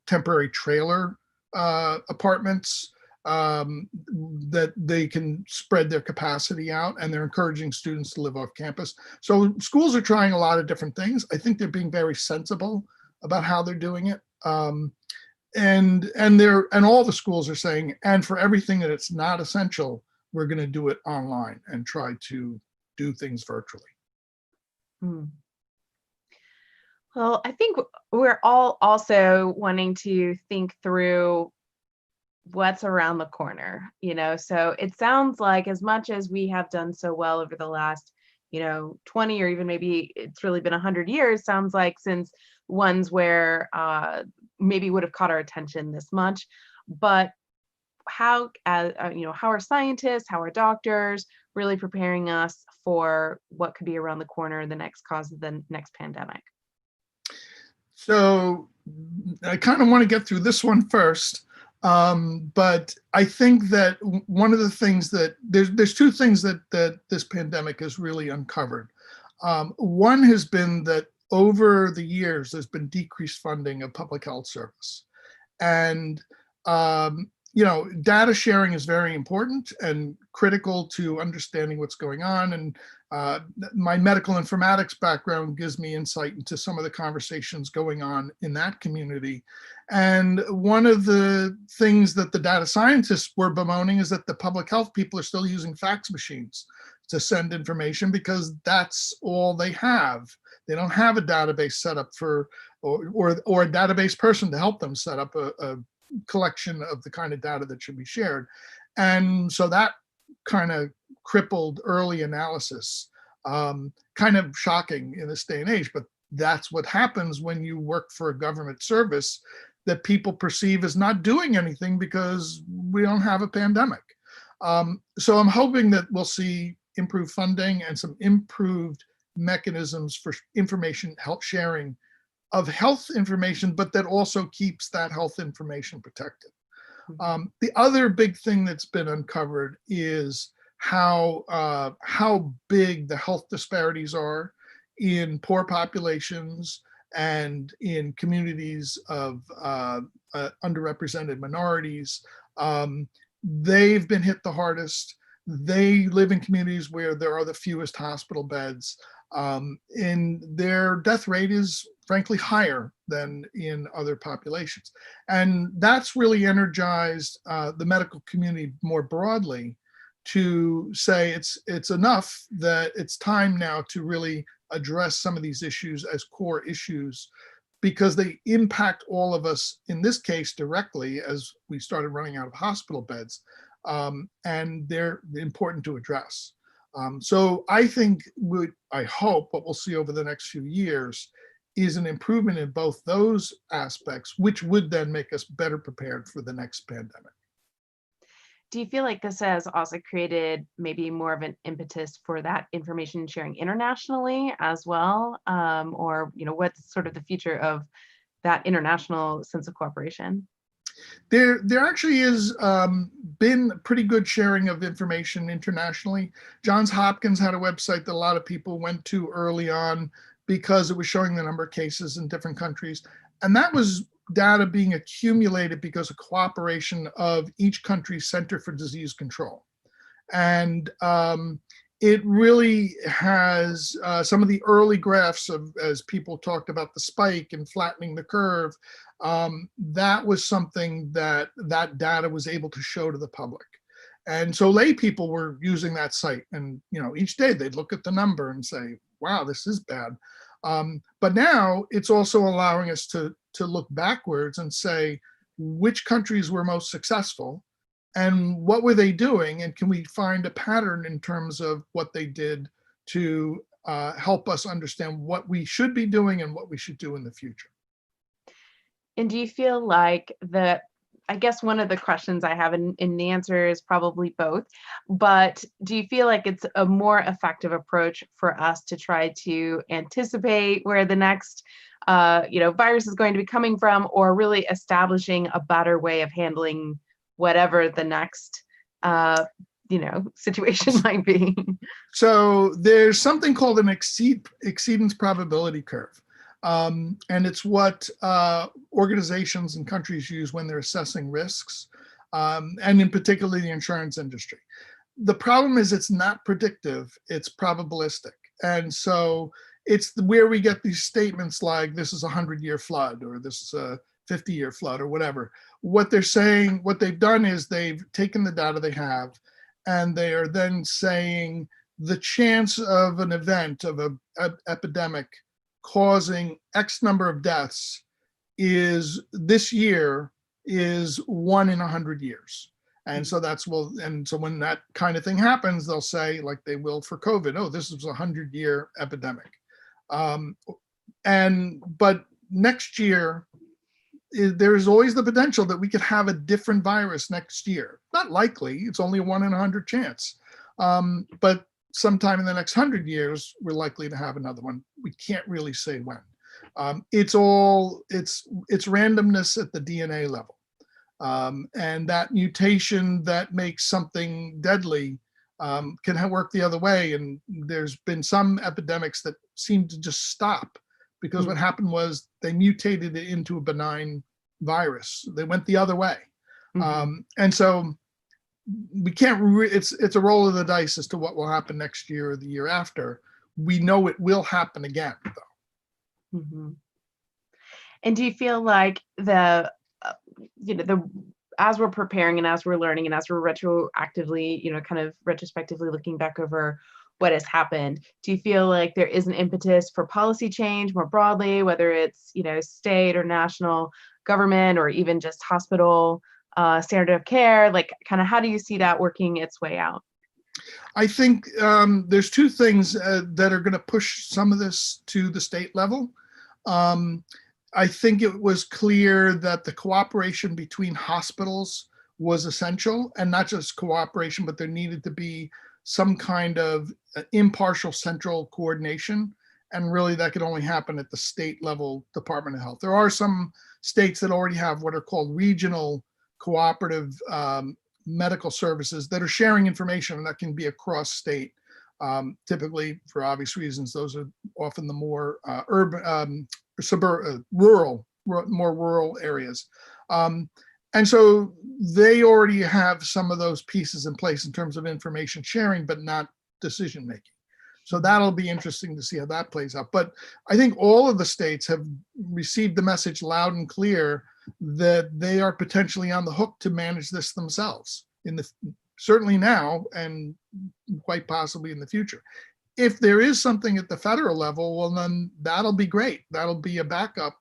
temporary trailer apartments that they can spread their capacity out, and they're encouraging students to live off campus. So schools are trying a lot of different things. I think they're being very sensible about how they're doing it. And all the schools are saying, and for everything that it's not essential, we're going to do it online and try to do things virtually. Well, I think we're all also wanting to think through what's around the corner, so it sounds like as much as we have done so well over the last 20, or even maybe it's really been 100 years, sounds like, since ones where maybe would have caught our attention this much. But how how are scientists, how are doctors really preparing us for what could be around the corner, the next cause of the next pandemic? So I kind of want to get through this one first. But I think that one of the things that there's two things that this pandemic has really uncovered. One has been that over the years, there's been decreased funding of public health service. And data sharing is very important and critical to understanding what's going on. And my medical informatics background gives me insight into some of the conversations going on in that community. And one of the things that the data scientists were bemoaning is that the public health people are still using fax machines to send information because that's all they have. They don't have a database set up for, or a database person to help them set up a collection of the kind of data that should be shared. And so that kind of crippled early analysis. Kind of shocking in this day and age, but that's what happens when you work for a government service that people perceive as not doing anything because we don't have a pandemic. So I'm hoping that we'll see improved funding and some improved mechanisms for information help sharing of health information, but that also keeps that health information protected. The other big thing that's been uncovered is how big the health disparities are in poor populations and in communities of underrepresented minorities. They've been hit the hardest. They live in communities where there are the fewest hospital beds, and their death rate is frankly higher than in other populations. And that's really energized the medical community more broadly to say it's enough, that it's time now to really address some of these issues as core issues, because they impact all of us, in this case directly, as we started running out of hospital beds, and they're important to address. So I think, I hope what we'll see over the next few years is an improvement in both those aspects, which would then make us better prepared for the next pandemic. Do you feel like this has also created maybe more of an impetus for that information sharing internationally as well? Or, what's sort of the future of that international sense of cooperation? There actually is been pretty good sharing of information internationally. Johns Hopkins had a website that a lot of people went to early on because it was showing the number of cases in different countries. And that was data being accumulated because of cooperation of each country's Center for Disease Control. And it really has some of the early graphs of, as people talked about the spike and flattening the curve, that was something that data was able to show to the public. And so lay people were using that site, and each day they'd look at the number and say, wow, this is bad. But now it's also allowing us to look backwards and say, which countries were most successful and what were they doing? And can we find a pattern in terms of what they did to help us understand what we should be doing and what we should do in the future? And do you feel like I guess one of the questions I have, and the answer is probably both, but do you feel like it's a more effective approach for us to try to anticipate where the next virus is going to be coming from, or really establishing a better way of handling whatever the next situation might be? So there's something called an exceedance probability curve. And it's what organizations and countries use when they're assessing risks, and in particular the insurance industry. The problem is it's not predictive, it's probabilistic. And so it's where we get these statements like this is a 100-year flood, or this is a 50-year flood, or whatever. What they're saying, what they've done is they've taken the data they have, and they are then saying the chance of an event, of an epidemic causing X number of deaths is this year is 1 in 100 years. And so and so when that kind of thing happens, they'll say, like they will for COVID, oh, this was a 100-year epidemic. But next year, there's always the potential that we could have a different virus next year. Not likely, it's only a 1 in 100 chance. But sometime in the next 100 years, we're likely to have another one. We can't really say when. It's randomness at the DNA level. And that mutation that makes something deadly can work the other way. And there's been some epidemics that seem to just stop because what happened was they mutated it into a benign virus. They went the other way. And so we can't, it's a roll of the dice as to what will happen next year or the year after. We know it will happen again, though. And do you feel like as we're preparing and as we're learning and as we're retrospectively looking back over what has happened, do you feel like there is an impetus for policy change more broadly, whether it's, state or national government or even just hospital standard of care? Like, kind of how do you see that working its way out? I think there's two things that are going to push some of this to the state level. I think it was clear that the cooperation between hospitals was essential, and not just cooperation, but there needed to be some kind of impartial central coordination. And really that could only happen at the state level Department of Health. There are some states that already have what are called regional cooperative medical services that are sharing information, and that can be across state. Typically, for obvious reasons, those are often the more urban, more rural areas. And so they already have some of those pieces in place in terms of information sharing, but not decision making. So that'll be interesting to see how that plays out. But I think all of the states have received the message loud and clear that they are potentially on the hook to manage this themselves, certainly now and quite possibly in the future. If there is something at the federal level, well, then that'll be great. That'll be a backup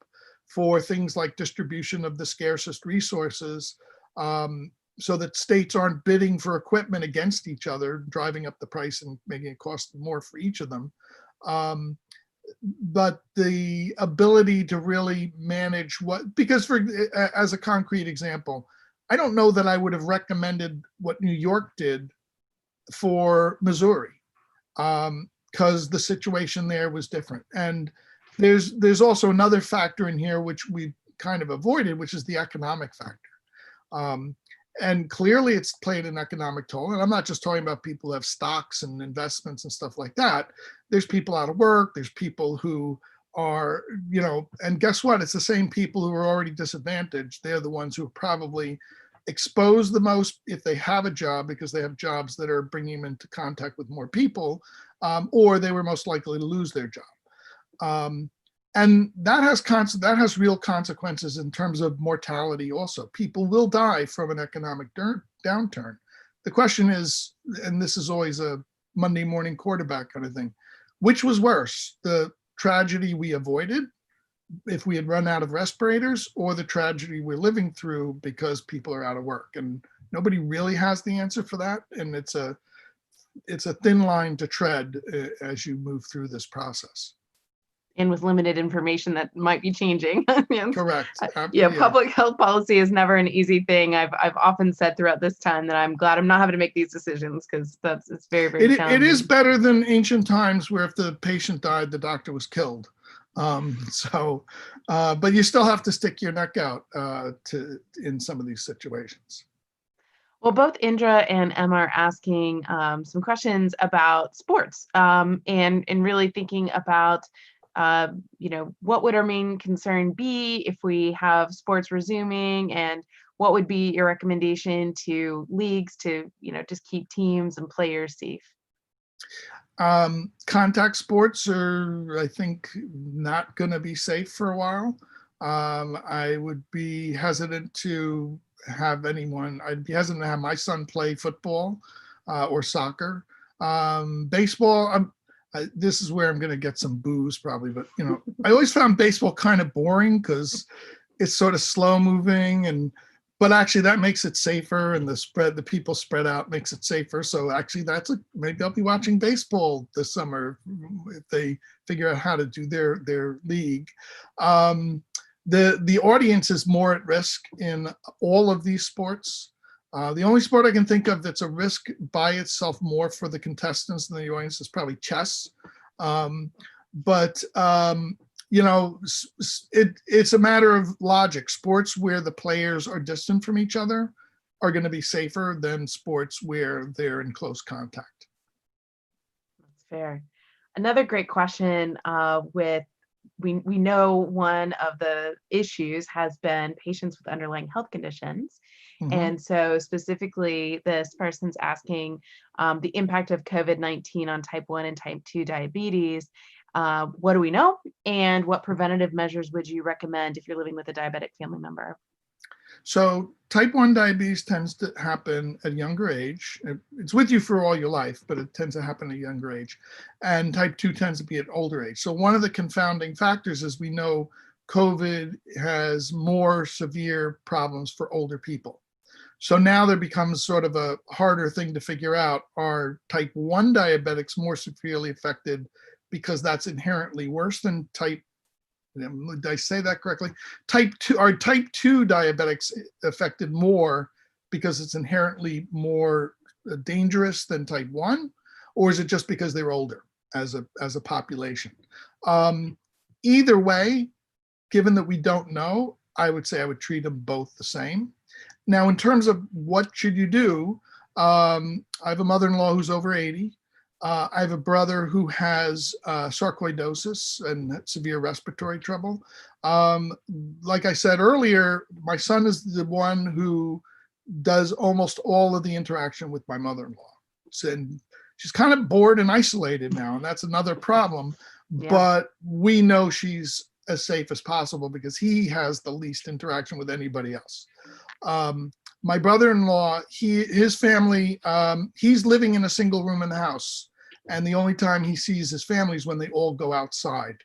for things like distribution of the scarcest resources, so that states aren't bidding for equipment against each other, driving up the price and making it cost more for each of them. But the ability to really manage because as a concrete example, I don't know that I would have recommended what New York did for Missouri, because the situation there was different. And there's also another factor in here which we kind of avoided, which is the economic factor. And clearly it's played an economic toll. And I'm not just talking about people who have stocks and investments and stuff like that. There's people out of work. There's people who are, and guess what? It's the same people who are already disadvantaged. They're the ones who are probably exposed the most if they have a job, because they have jobs that are bringing them into contact with more people, or they were most likely to lose their job. And that has real consequences in terms of mortality also. People will die from an economic downturn. The question is, and this is always a Monday morning quarterback kind of thing, which was worse, the tragedy we avoided if we had run out of respirators, or the tragedy we're living through because people are out of work? And nobody really has the answer for that. And it's a thin line to tread as you move through this process. And with limited information that might be changing. Correct. Public health policy is never an easy thing. I've often said throughout this time that I'm glad I'm not having to make these decisions, because it's very, very challenging. It is better than ancient times where if the patient died, the doctor was killed. But you still have to stick your neck out in some of these situations. Well, both Indra and Emma are asking some questions about sports, and really thinking about what would our main concern be if we have sports resuming, and what would be your recommendation to leagues to, just keep teams and players safe? Contact sports are, I think, not going to be safe for a while. I would be hesitant to have I'd be hesitant to have my son play football or soccer. Baseball, this is where I'm going to get some boos probably, but I always found baseball kind of boring because it's sort of slow moving, and but actually that makes it safer, and the people spread out makes it safer. So actually maybe I'll be watching baseball this summer if they figure out how to do their league. The audience is more at risk in all of these sports. The only sport I can think of that's a risk by itself more for the contestants than the audience is probably chess. But it's a matter of logic. Sports where the players are distant from each other are going to be safer than sports where they're in close contact. That's fair. Another great question we know one of the issues has been patients with underlying health conditions. Mm-hmm. And so specifically, this person's asking the impact of COVID-19 on type 1 and type 2 diabetes. What do we know? And what preventative measures would you recommend if you're living with a diabetic family member? So type 1 diabetes tends to happen at a younger age. It's with you for all your life, but it tends to happen at a younger age. And type 2 tends to be at older age. So one of the confounding factors is we know COVID has more severe problems for older people. So now there becomes sort of a harder thing to figure out. Are type 1 diabetics more severely affected because that's inherently worse than type, did I say that correctly? Type 2, are type 2 diabetics affected more because it's inherently more dangerous than type 1? Or is it just because they're older as a population? Either way, given that we don't know, I would say I would treat them both the same. Now, in terms of what should you do, I have a mother-in-law who's over 80. I have a brother who has sarcoidosis and severe respiratory trouble. Like I said earlier, my son is the one who does almost all of the interaction with my mother-in-law. And she's kind of bored and isolated now, and that's another problem. Yeah. But we know she's as safe as possible because he has the least interaction with anybody else. My brother-in-law, his family, he's living in a single room in the house. And the only time he sees his family is when they all go outside.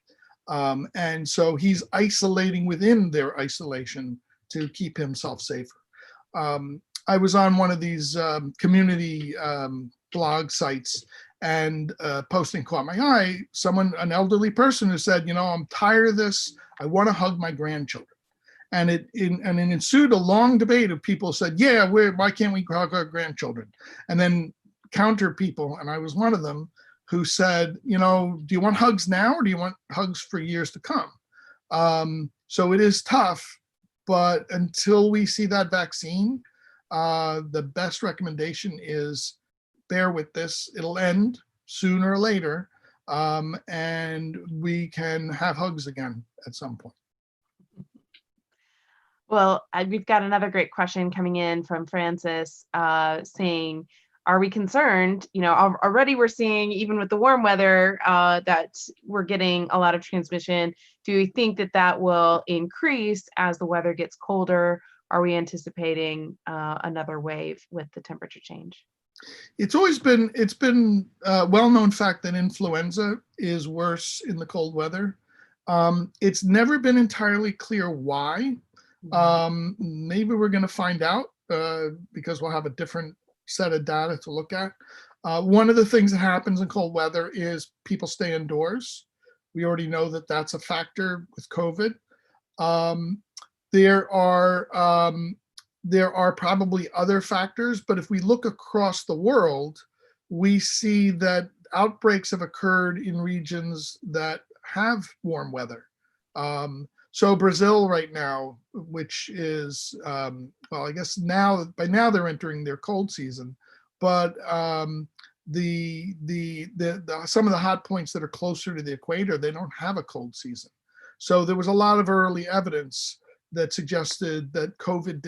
And so he's isolating within their isolation to keep himself safer. I was on one of these community blog sites, and posting caught my eye. An elderly person who said, I'm tired of this. I want to hug my grandchildren. And it ensued a long debate of people said, yeah, why can't we hug our grandchildren? And then counter people, and I was one of them, who said, do you want hugs now or do you want hugs for years to come? So it is tough, but until we see that vaccine, the best recommendation is bear with this. It'll end sooner or later, and we can have hugs again at some point. Well, we've got another great question coming in from Francis saying, are we concerned? Already we're seeing, even with the warm weather, that we're getting a lot of transmission. Do we think that will increase as the weather gets colder? Are we anticipating another wave with the temperature change? It's been a well-known fact that influenza is worse in the cold weather. It's never been entirely clear why. Maybe we're going to find out because we'll have a different set of data to look at. One of the things that happens in cold weather is people stay indoors. We already know that that's a factor with COVID. There are probably other factors, but if we look across the world, we see that outbreaks have occurred in regions that have warm weather. So Brazil right now, which is, I guess by now they're entering their cold season, but some of the hot points that are closer to the equator, they don't have a cold season. So there was a lot of early evidence that suggested that COVID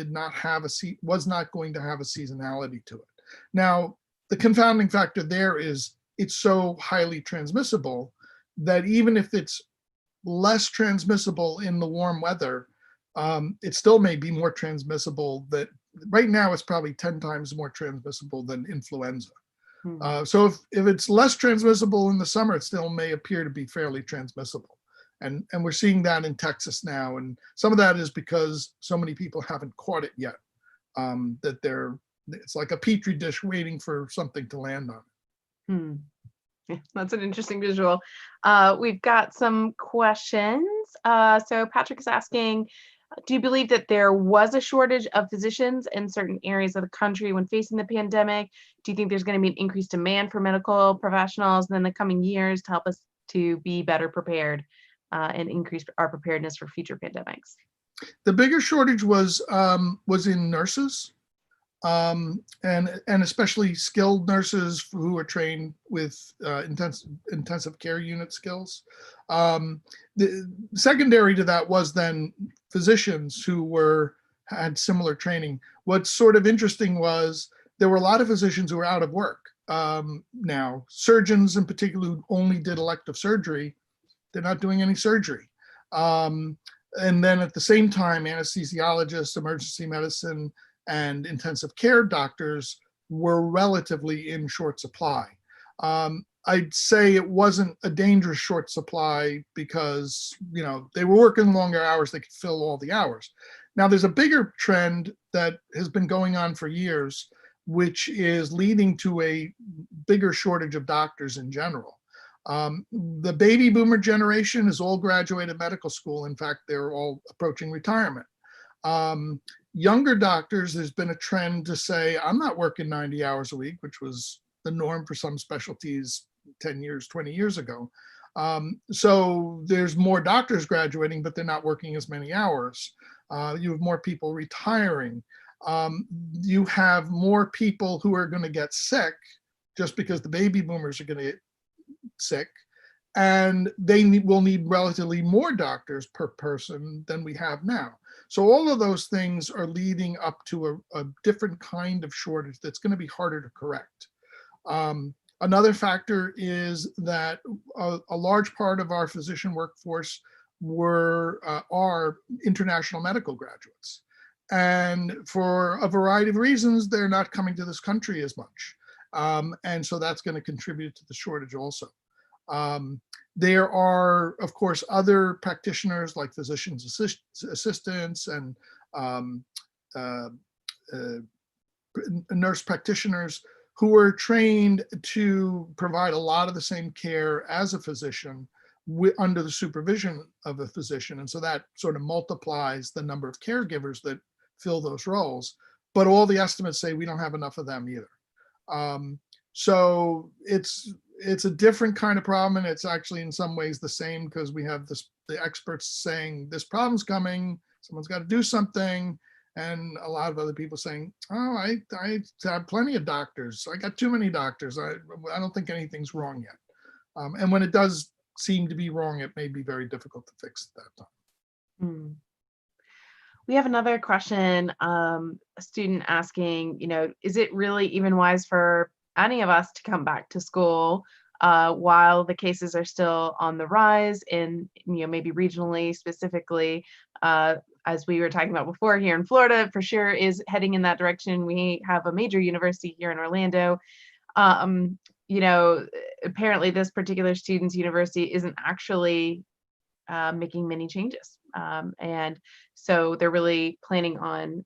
was not going to have a seasonality to it. Now, the confounding factor there is it's so highly transmissible that even if it's less transmissible in the warm weather, it still may be more transmissible. That right now it's probably 10 times more transmissible than influenza. So if it's less transmissible in the summer, it still may appear to be fairly transmissible. And we're seeing that in Texas now. And some of that is because so many people haven't caught it yet. that it's like a petri dish waiting for something to land on. Hmm. Yeah, that's an interesting visual. We've got some questions. So Patrick is asking, do you believe that there was a shortage of physicians in certain areas of the country when facing the pandemic? Do you think there's going to be an increased demand for medical professionals in the coming years to help us to be better prepared and increase our preparedness for future pandemics? The bigger shortage was in nurses, and especially skilled nurses who are trained with intensive care unit skills. The secondary to that was then physicians who had similar training. What's sort of interesting was there were a lot of physicians who were out of work. Now, surgeons in particular who only did elective surgery, they're not doing any surgery. And then at the same time, anesthesiologists, emergency medicine, and intensive care doctors were relatively in short supply. I'd say it wasn't a dangerous short supply because, they were working longer hours, they could fill all the hours. Now there's a bigger trend that has been going on for years, which is leading to a bigger shortage of doctors in general. The baby boomer generation is all graduated medical school. In fact, they're all approaching retirement. Younger doctors, there's been a trend to say, I'm not working 90 hours a week, which was the norm for some specialties 10 years, 20 years ago. So there's more doctors graduating, but they're not working as many hours. You have more people retiring. You have more people who are going to get sick just because the baby boomers are going to get sick. And they will need relatively more doctors per person than we have now. So all of those things are leading up to a different kind of shortage that's going to be harder to correct. Another factor is that a large part of our physician workforce are international medical graduates. And for a variety of reasons, they're not coming to this country as much. And so that's going to contribute to the shortage also. There are, of course, other practitioners like physician's assistants and nurse practitioners who are trained to provide a lot of the same care as a physician under the supervision of a physician. And so that sort of multiplies the number of caregivers that fill those roles. But all the estimates say we don't have enough of them either. So it's a different kind of problem, and it's actually in some ways the same because we have the experts saying this problem's coming, someone's got to do something, and a lot of other people saying, oh, I have plenty of doctors, I got too many doctors, I don't think anything's wrong yet. And when it does seem to be wrong, it may be very difficult to fix at that time. We have another question, a student asking, is it really even wise for any of us to come back to school while the cases are still on the rise in, maybe regionally specifically, as we were talking about before, here in Florida for sure is heading in that direction. We have a major university here in Orlando. Apparently this particular student's university isn't actually making many changes. And so they're really planning on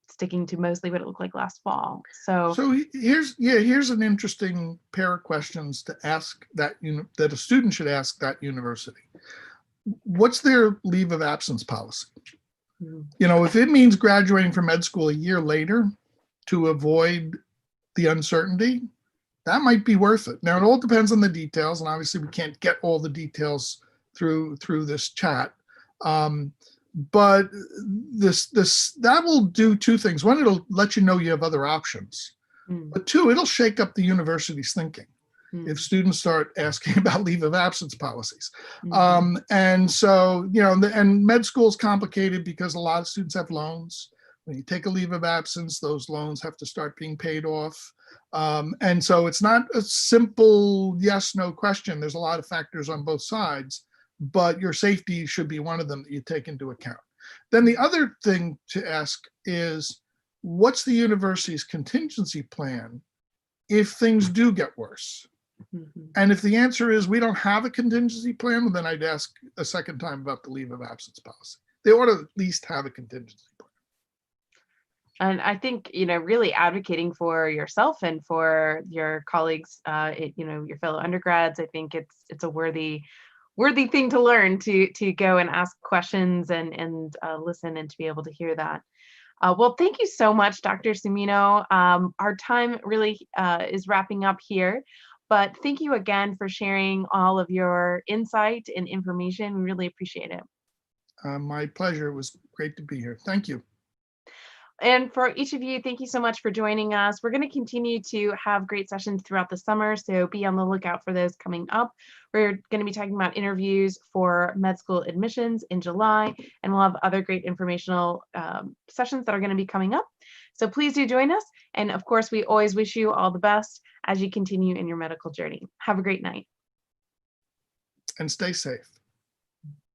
sticking to mostly what it looked like last fall. So here's an interesting pair of questions to ask that a student should ask that university. What's their leave of absence policy? If it means graduating from med school a year later to avoid the uncertainty, that might be worth it. Now, it all depends on the details, and obviously we can't get all the details through this chat. But that will do two things. One, it'll let you know you have other options. But two, it'll shake up the university's thinking if students start asking about leave of absence policies. And so, and med school is complicated because a lot of students have loans. When you take a leave of absence, those loans have to start being paid off. And so it's not a simple yes, no question. There's a lot of factors on both sides, but your safety should be one of them that you take into account. Then the other thing to ask is, what's the university's contingency plan if things do get worse? And if the answer is we don't have a contingency plan, then I'd ask a second time about the leave of absence policy. They ought to at least have a contingency plan. And I think, really advocating for yourself and for your colleagues, your fellow undergrads, I think it's a worthy thing to learn, to go and ask questions and listen and to be able to hear that. Well, thank you so much, Dr. Sumino. Our time really is wrapping up here, but thank you again for sharing all of your insight and information. We really appreciate it. My pleasure. It was great to be here. Thank you. And for each of you, thank you so much for joining us. We're going to continue to have great sessions throughout the summer, so be on the lookout for those coming up. We're going to be talking about interviews for med school admissions in July, and we'll have other great informational sessions that are going to be coming up. So please do join us. And of course, we always wish you all the best as you continue in your medical journey. Have a great night. And stay safe.